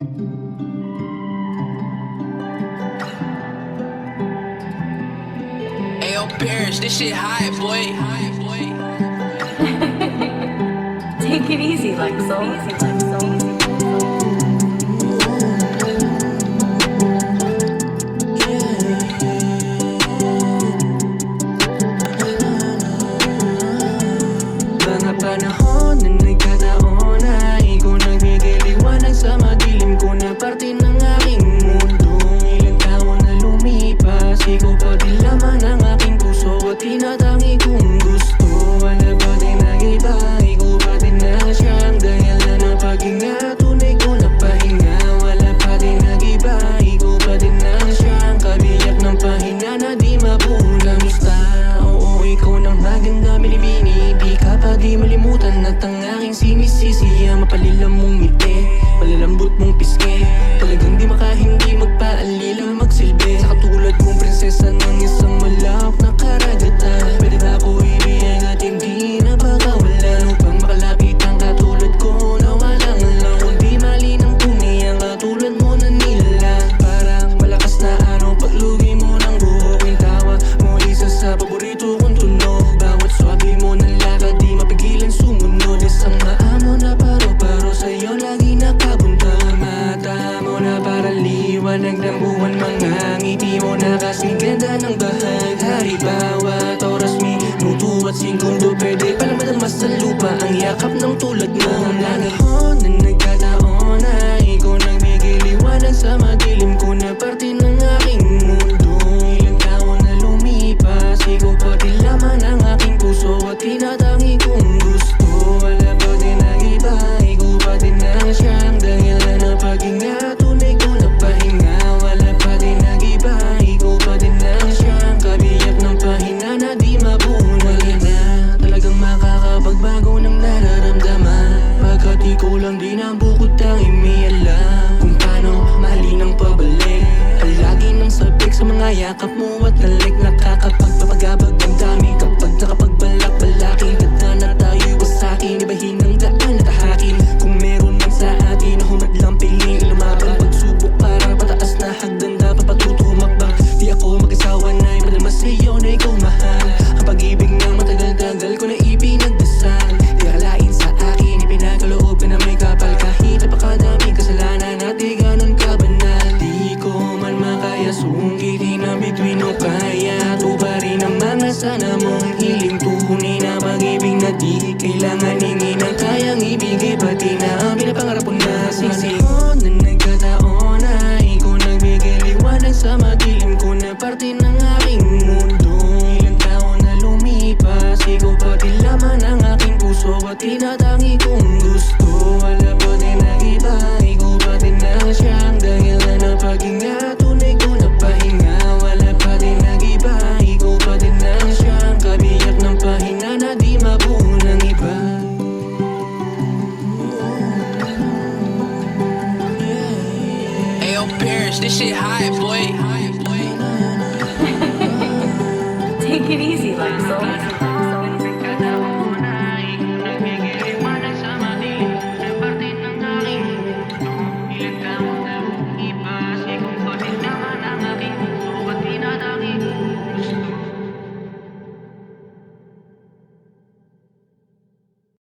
Ayo, Paris, this shit high, boy. Take it easy, Lexo. Mga panahon na nagkataon na ikaw nagbigay liwanag sa madilim ko na parte ng aking mundo. Ilang taon na lumipas, ikaw pa din laman ng aking puso at tinatangi kong gusto. Wala ba din nag-iba, ikaw pa din na siyang dahilan ng paghinga. Tunay ko na pahinga, wala pa din nag-iba, ikaw pa din na siyang kabiyak ng pahinga na di mapulang musta. Oo, ikaw nang maganda, binibini, di ka pa di malimutan at ang aking sinisisi ang mapalilam mong ngiti, malalambot mong pisngi, talagang di makahindi magpaalila magsilbi sa katulad kong prinsesa ng isang malawak na karagatan. Pwede ba ako ibigay at hindi na pakawalan upang makalapit ang katulad ko na walang lang, kundi mali ng tunay ang katulad mo na nilalang. Parang malakas na ano paglugi mo ng buhok, yung tawa mo isa sa paborito kong tunog. Bawat swabe mo ng lakad di mapigilan sumunod, isang maamo na paro-paro sa'yo lagi nakabunta. Mata mo na parang liwanag ng buwan, mga ngiti mo na kasing ganda ng bahagari. Bawat oras minuto at segundo pwede palang madama sa lupa ang yakap ng tulad mo. Nanahon na nagkataon na ikaw nagbigay liwanag sa madilim ko na parte ng aking mundo. Ilang taon na lumipas, ikaw pa din laman ng aking puso at tinatangi kong gusto. Wala ba din nag-iba, ikaw pa din ang siyang dahilan ng paghinga. Tunay ko na pahinga, wala pa din nag-iba, ikaw pa din ang siyang kabiyak ng pahinga na di mapulang na. Talagang makakapagbago ng nararamdaman, pagkat ikaw lang din ang bukod tanging may alam kung paano mahalin ang pabalik. Palagi nang sabik sa mga yakap mo at nalik, nakakapagpapagabag ang dami kapag nakapagbalak-balaking. Ganda na tayo wasakin, ibahin ang daan at tahakin. Kung meron man sa atin na humadlang piling lumaban, pagsubok parang pataas na hagdan, dapat patuto humakbang. Di ako mag-asawa na'y madalma sa'yo na ikaw mahal. Ang pag-ibig na matagal-tagal ko na ipinagdasal, di akalain sa akin, ipinakaloob ka na may kapal. Kahit napakadaming kasalanan at di ganun kabanal, di ko man makaya sungkitin ang bituin o kaya tuparin ang mga sana mong hiling. Tunay na pag-ibig na di kailangan hingin ang kayang ibigay, pati na ang pinapangarap ko na sisi. Na nagkataon na ikaw nagbigay liwanag sa madilim ko na parte ng aking mundo. Ilang taon na lumipas, ikaw pa din laman ng aking puso at tinatangi kong gusto. Wala ba din nag-iba, ikaw pa din ang siyang dahilan ng paghinga. Tunay ko na pahinga, wala pa din nag-iba, ikaw pa din ang siyang kabiyak ng pahinga na di mapulang iba. Ayo, Paris, this shit high, boy. Take it easy, Lexo.